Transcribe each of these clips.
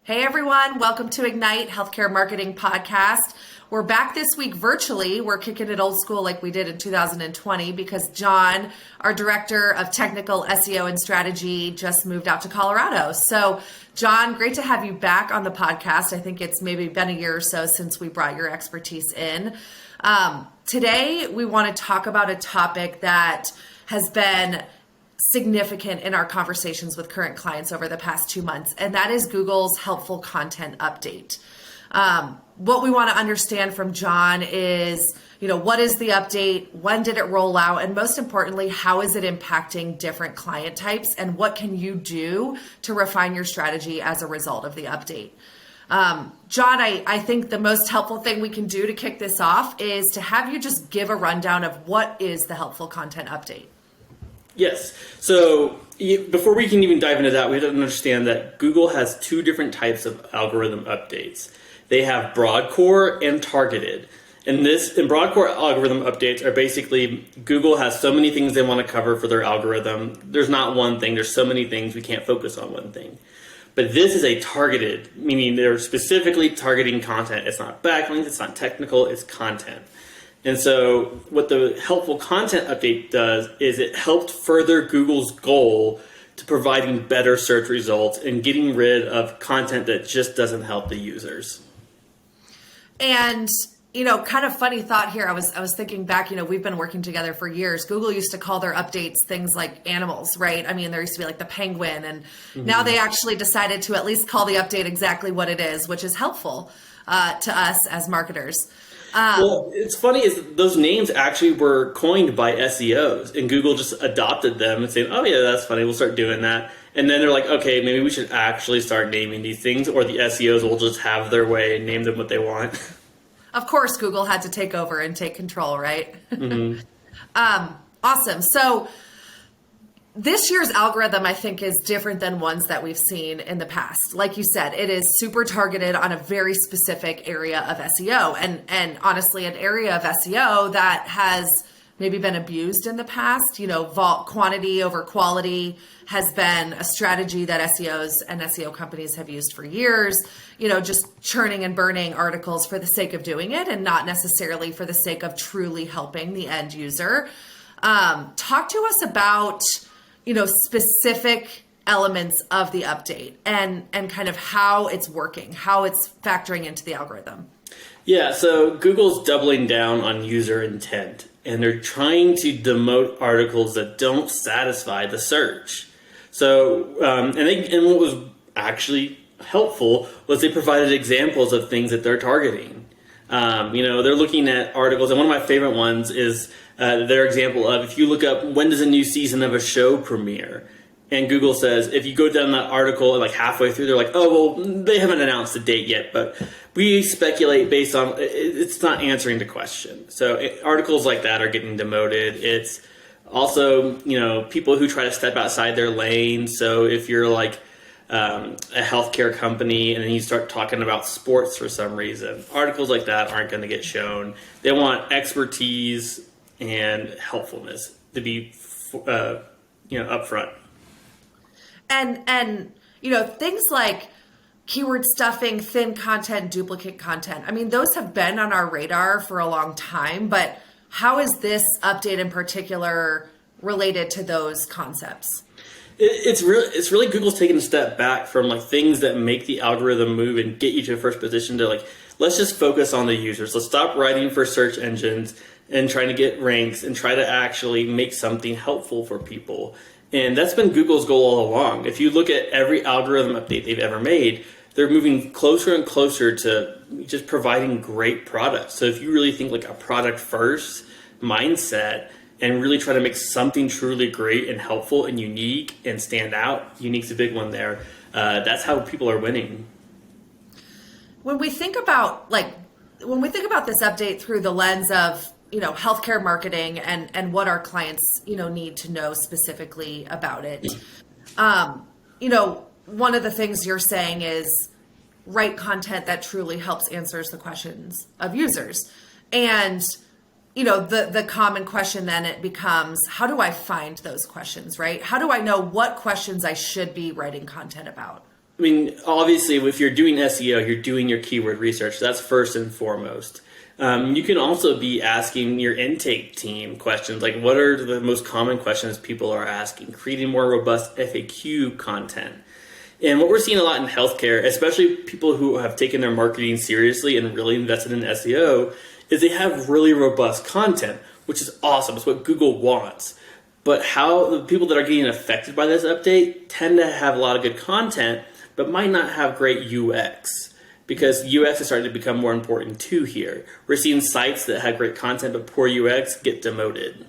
Hey everyone, welcome to Ignite Healthcare Marketing Podcast. We're back this week virtually. We're kicking it old school like we did in 2020 because John, our Director of Technical SEO and Strategy, just moved out to Colorado. So John, great to have you back on the podcast. I think it's maybe been a year or so since we brought your expertise in. Today, we want to talk about a topic that has been significant in our conversations with current clients over the past 2 months, and that is Google's helpful content update. What we want to understand from John is, what is the update? When did it roll out? And most importantly, how is it impacting different client types? And what can you do to refine your strategy as a result of the update? John, I think the most helpful thing we can do to kick this off is to have you just give a rundown of what is the helpful content update. Yes. So before we can even dive into that, we have to understand that Google has two different types of algorithm updates. They have broad core and targeted. And broad core algorithm updates are basically Google has so many things they want to cover for their algorithm. There's not one thing. There's so many things we can't focus on one thing. But this is a targeted, meaning they're specifically targeting content. It's not backlinks. It's not technical. It's content. And so what the helpful content update does is it helped further Google's goal to providing better search results and getting rid of content that just doesn't help the users. And, kind of funny thought here. I was thinking back, we've been working together for years. Google used to call their updates things like animals, right? I mean, there used to be like the penguin, and now they actually decided to at least call the update exactly what it is, which is helpful to us as marketers. Well, it's funny is those names actually were coined by SEOs, and Google just adopted them and saying, oh yeah, that's funny, we'll start doing that. And then they're like, okay, maybe we should actually start naming these things, or the SEOs will just have their way and name them what they want. Of course, Google had to take over and take control, right? Mm-hmm. Awesome. So this year's algorithm, I think, is different than ones that we've seen in the past. Like you said, it is super targeted on a very specific area of SEO, and honestly, an area of SEO that has maybe been abused in the past. Quantity over quality has been a strategy that SEOs and SEO companies have used for years. Just churning and burning articles for the sake of doing it and not necessarily for the sake of truly helping the end user. Talk to us about specific elements of the update and kind of how it's working, how it's factoring into the algorithm. Yeah, so Google's doubling down on user intent, and they're trying to demote articles that don't satisfy the search. So, and what was actually helpful was they provided examples of things that they're targeting. They're looking at articles, and one of my favorite ones is their example of, if you look up when does a new season of a show premiere, and Google says, if you go down that article and like halfway through, they're like, oh, well, they haven't announced the date yet, but we speculate based on, it's not answering the question. So articles like that are getting demoted. It's also, people who try to step outside their lane. So if you're like a healthcare company and then you start talking about sports for some reason, articles like that aren't going to get shown. They want expertise and helpfulness to be, upfront. And things like keyword stuffing, thin content, duplicate content. I mean, those have been on our radar for a long time, but how is this update in particular related to those concepts? It's really Google's taking a step back from like things that make the algorithm move and get you to first position to like, let's just focus on the users. Let's stop writing for search engines and trying to get ranks and try to actually make something helpful for people. And that's been Google's goal all along. If you look at every algorithm update they've ever made, they're moving closer and closer to just providing great products. So if you really think like a product first mindset and really try to make something truly great and helpful and unique and stand out, unique's a big one there. That's how people are winning. When we think about this update through the lens of healthcare marketing and what our clients, need to know specifically about it. One of the things you're saying is write content that truly helps answers the questions of users. And, the common question then it becomes, how do I find those questions, right? How do I know what questions I should be writing content about? I mean, obviously, if you're doing SEO, you're doing your keyword research. That's first and foremost. You can also be asking your intake team questions, like what are the most common questions people are asking, creating more robust FAQ content. And what we're seeing a lot in healthcare, especially people who have taken their marketing seriously and really invested in SEO, is they have really robust content, which is awesome. It's what Google wants. But how the people that are getting affected by this update tend to have a lot of good content, but might not have great UX, because UX is starting to become more important too here. We're seeing sites that have great content but poor UX get demoted.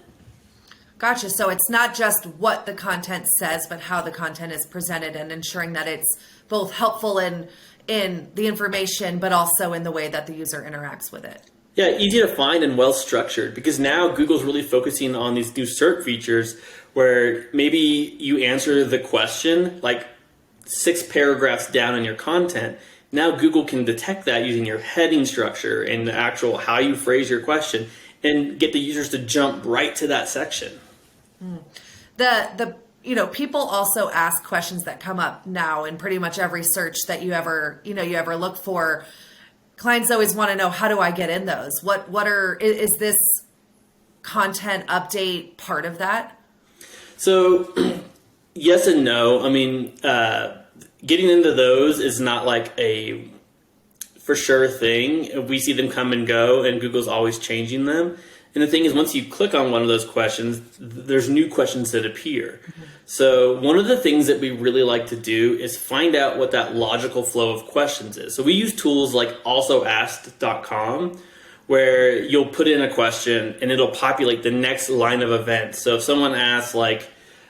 Gotcha. So it's not just what the content says, but how the content is presented and ensuring that it's both helpful in the information, but also in the way that the user interacts with it. Yeah, easy to find and well structured, because now Google's really focusing on these new search features where maybe you answer the question like 6 paragraphs down in your content. Now Google can detect that using your heading structure and the actual how you phrase your question and get the users to jump right to that section. The people also ask questions that come up now in pretty much every search that you ever look for. Clients always want to know, how do I get in those? Is this content update part of that? So yes and no. I mean, getting into those is not like a for sure thing. We see them come and go, and Google's always changing them. And the thing is, once you click on one of those questions, there's new questions that appear. Mm-hmm. So one of the things that we really like to do is find out what that logical flow of questions is. So we use tools like alsoasked.com, where you'll put in a question and it'll populate the next line of events. So if someone asks like,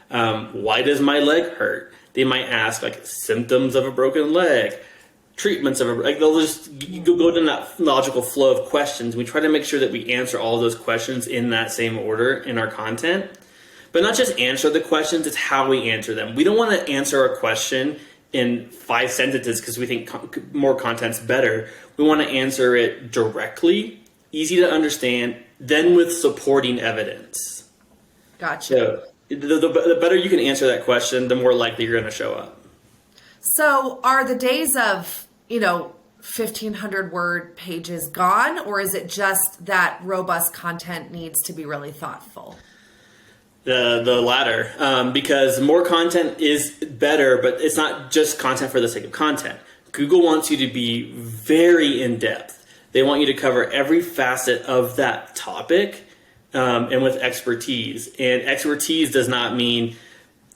why does my leg hurt? They might ask like symptoms of a broken leg, treatments of a, like they'll just go down that logical flow of questions. We try to make sure that we answer all of those questions in that same order in our content, but not just answer the questions, it's how we answer them. We don't want to answer a question in 5 sentences because we think more content's better. We want to answer it directly, easy to understand, then with supporting evidence. Gotcha. So the better you can answer that question, the more likely you're going to show up. So are the days of, 1,500 word pages gone, or is it just that robust content needs to be really thoughtful? The latter, because more content is better, but it's not just content for the sake of content. Google wants you to be very in-depth. They want you to cover every facet of that topic, and with expertise. And expertise does not mean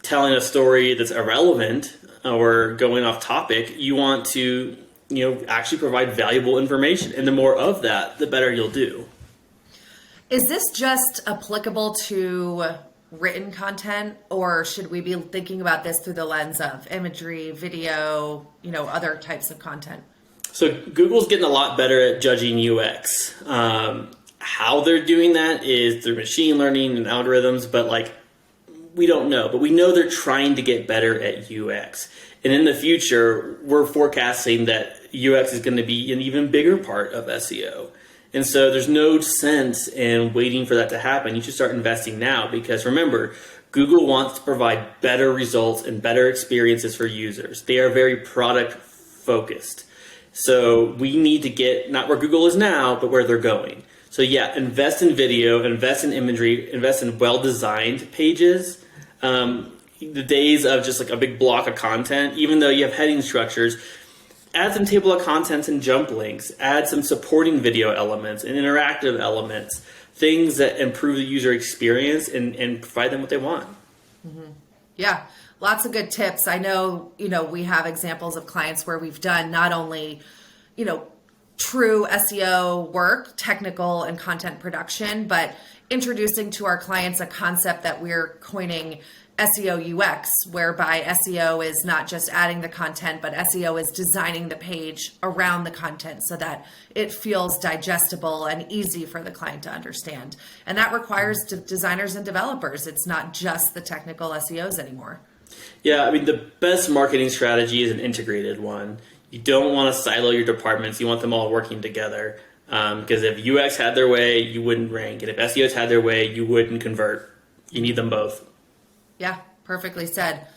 telling a story that's irrelevant or going off topic. You want to, actually provide valuable information. And the more of that, the better you'll do. Is this just applicable to written content, or should we be thinking about this through the lens of imagery, video, other types of content? So Google's getting a lot better at judging UX. How they're doing that is through machine learning and algorithms, but we don't know. But we know they're trying to get better at UX. And in the future, we're forecasting that UX is going to be an even bigger part of SEO. And so there's no sense in waiting for that to happen. You should start investing now, because remember, Google wants to provide better results and better experiences for users. They are very product focused. So we need to get not where Google is now, but where they're going. So yeah, invest in video, invest in imagery, invest in well-designed pages. The days of just a big block of content, even though you have heading structures, add some table of contents and jump links, add some supporting video elements and interactive elements, things that improve the user experience and provide them what they want. Mm-hmm. Yeah, lots of good tips. I know, we have examples of clients where we've done not only, true SEO work, technical and content production, but introducing to our clients a concept that we're coining SEO UX, whereby SEO is not just adding the content, but SEO is designing the page around the content so that it feels digestible and easy for the client to understand. And that requires designers and developers. It's not just the technical SEOs anymore. Yeah, the best marketing strategy is an integrated one. You don't want to silo your departments. You want them all working together. Because if UX had their way, you wouldn't rank. And if SEOs had their way, you wouldn't convert. You need them both. Yeah, perfectly said.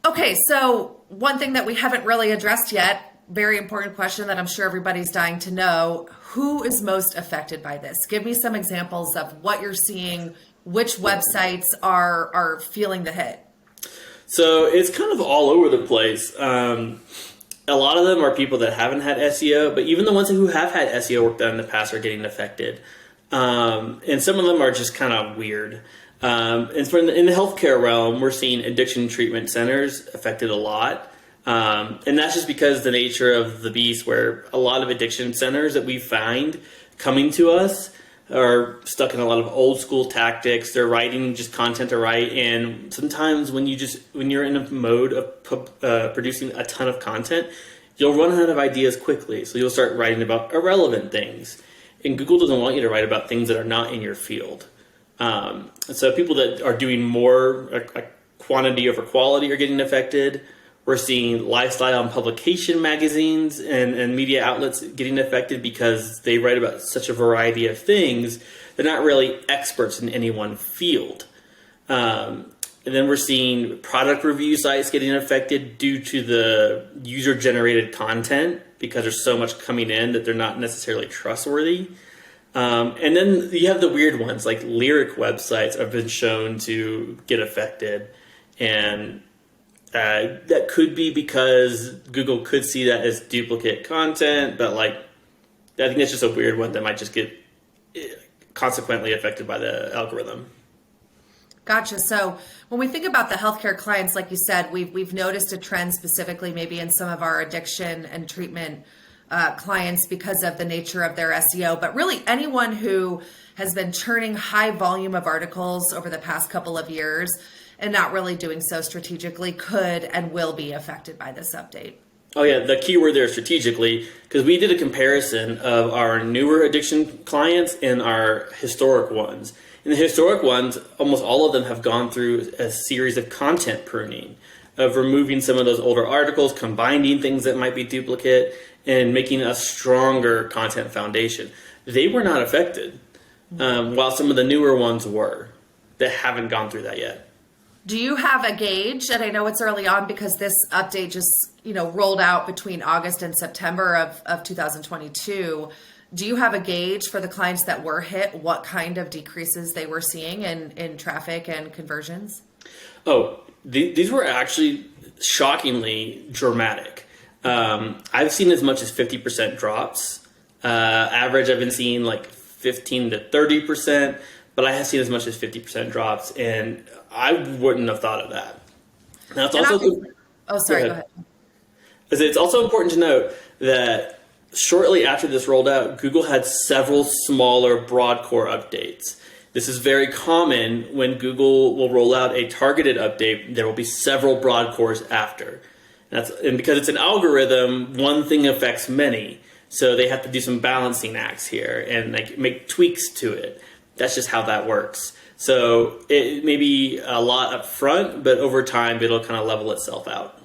Okay, so one thing that we haven't really addressed yet, very important question that I'm sure everybody's dying to know, who is most affected by this? Give me some examples of what you're seeing, which websites are feeling the hit. So it's kind of all over the place. A lot of them are people that haven't had SEO, but even the ones who have had SEO work done in the past are getting affected. And some of them are just kind of weird. And in the healthcare realm, we're seeing addiction treatment centers affected a lot. And that's just because the nature of the beast, where a lot of addiction centers that we find coming to us are stuck in a lot of old school tactics. They're writing just content to write, and sometimes when you're in a mode of producing a ton of content, you'll run out of ideas quickly. So you'll start writing about irrelevant things, and Google doesn't want you to write about things that are not in your field. So people that are doing more quantity over quality are getting affected. We're seeing lifestyle and publication magazines and media outlets getting affected because they write about such a variety of things. They're not really experts in any one field. And then we're seeing product review sites getting affected due to the user-generated content because there's so much coming in that they're not necessarily trustworthy. And then you have the weird ones, like lyric websites have been shown to get affected. And that could be because Google could see that as duplicate content, but I think that's just a weird one that might just get consequently affected by the algorithm. Gotcha. So when we think about the healthcare clients, like you said, we've noticed a trend specifically maybe in some of our addiction and treatment clients because of the nature of their SEO, but really anyone who has been churning high volume of articles over the past couple of years and not really doing so strategically could and will be affected by this update. Oh yeah, the key word there is strategically, because we did a comparison of our newer addiction clients and our historic ones. And the historic ones, almost all of them have gone through a series of content pruning, of removing some of those older articles, combining things that might be duplicate, and making a stronger content foundation. They were not affected, while some of the newer ones were, that haven't gone through that yet. Do you have a gauge? And I know it's early on because this update just, rolled out between August and September of 2022. Do you have a gauge for the clients that were hit, what kind of decreases they were seeing in traffic and conversions? Oh, these were actually shockingly dramatic. I've seen as much as 50% drops. Average, I've been seeing 15 to 30%, but I have seen as much as 50% drops, and I wouldn't have thought of that. Now, it's also go ahead. It's also important to note that shortly after this rolled out, Google had several smaller broad core updates. This is very common when Google will roll out a targeted update. There will be several broad cores after. And because it's an algorithm, one thing affects many. So they have to do some balancing acts here and make tweaks to it. That's just how that works. So it may be a lot up front, but over time it'll kind of level itself out.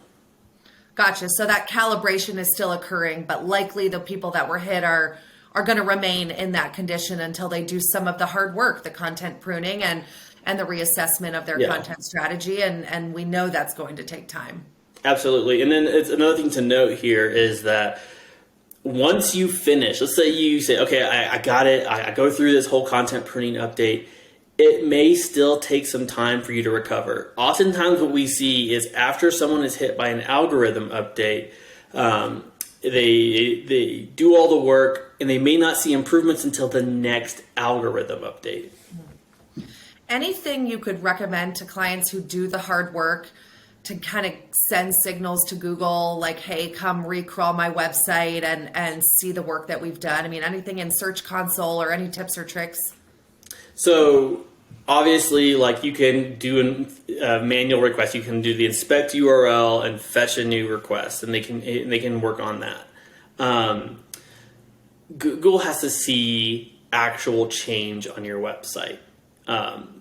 Gotcha. So that calibration is still occurring, but likely the people that were hit are going to remain in that condition until they do some of the hard work, the content pruning and the reassessment of their content strategy. And we know that's going to take time. Absolutely. And then it's another thing to note here is that once you finish, let's say you say, okay, I got it. I go through this whole content pruning update. It may still take some time for you to recover. Oftentimes what we see is after someone is hit by an algorithm update, they do all the work and they may not see improvements until the next algorithm update. Anything you could recommend to clients who do the hard work to kind of send signals to Google like, hey, come recrawl my website and see the work that we've done? I mean, anything in Search Console or any tips or tricks? So obviously, you can do a manual request. You can do the inspect URL and fetch a new request, and they can work on that. Google has to see actual change on your website.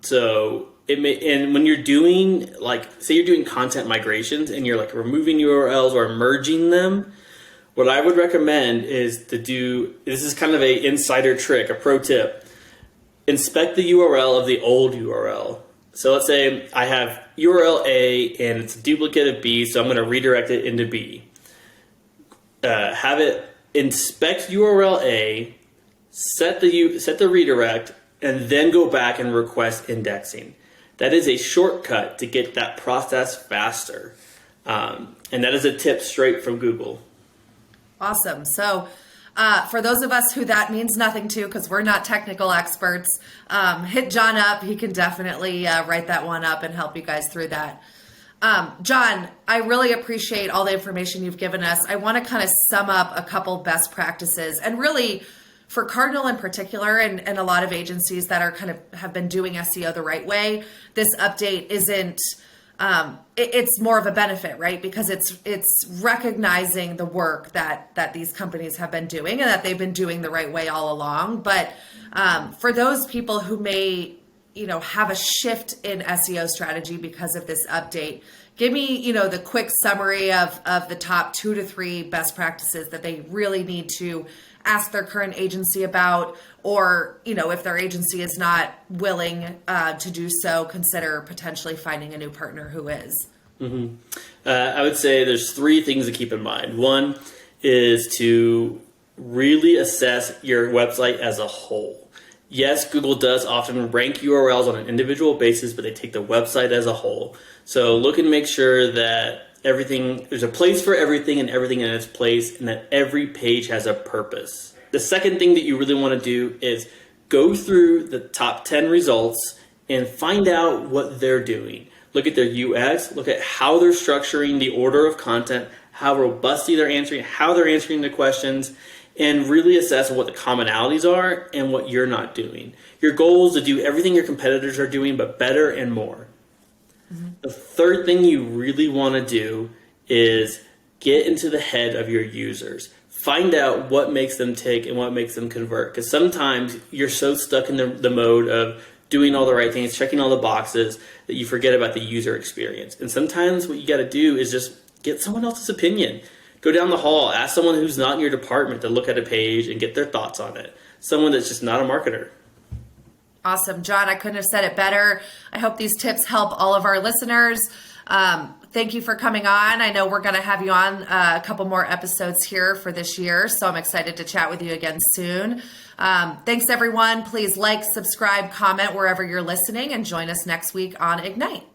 So it may, and when you're doing say you're doing content migrations and you're removing URLs or merging them, what I would recommend is to do. This is kind of a insider trick, a pro tip. Inspect the URL of the old URL. So let's say I have URL A and it's a duplicate of B, so I'm going to redirect it into B. Have it inspect URL A, set the redirect, and then go back and request indexing. That is a shortcut to get that process faster. And that is a tip straight from Google. Awesome. So for those of us who that means nothing to, because we're not technical experts, hit John up. He can definitely write that one up and help you guys through that. John, I really appreciate all the information you've given us. I want to kind of sum up a couple best practices, and really for Cardinal in particular, and a lot of agencies that are kind of have been doing SEO the right way. This update isn't, it's more of a benefit, right? Because it's recognizing the work that these companies have been doing and that they've been doing the right way all along. But for those people who may, have a shift in SEO strategy because of this update, give me, the quick summary of the top 2 to 3 best practices that they really need to ask their current agency about, or, if their agency is not willing to do so, consider potentially finding a new partner who is. Mm-hmm. I would say there's 3 things to keep in mind. One is to really assess your website as a whole. Yes, Google does often rank URLs on an individual basis, but they take the website as a whole. So look and make sure that there's a place for everything and everything in its place, and that every page has a purpose. The second thing that you really want to do is go through the top 10 results and find out what they're doing. Look at their UX, look at how they're structuring the order of content, how robustly they're answering, how they're answering the questions, and really assess what the commonalities are and what you're not doing. Your goal is to do everything your competitors are doing, but better and more. Mm-hmm. The third thing you really want to do is get into the head of your users. Find out what makes them tick and what makes them convert. Because sometimes you're so stuck in the mode of doing all the right things, checking all the boxes, that you forget about the user experience. And sometimes what you got to do is just get someone else's opinion. Go down the hall, ask someone who's not in your department to look at a page and get their thoughts on it. Someone that's just not a marketer. Awesome. John, I couldn't have said it better. I hope these tips help all of our listeners. Thank you for coming on. I know we're going to have you on a couple more episodes here for this year, so I'm excited to chat with you again soon. Thanks, everyone. Please like, subscribe, comment wherever you're listening, and join us next week on Ignite.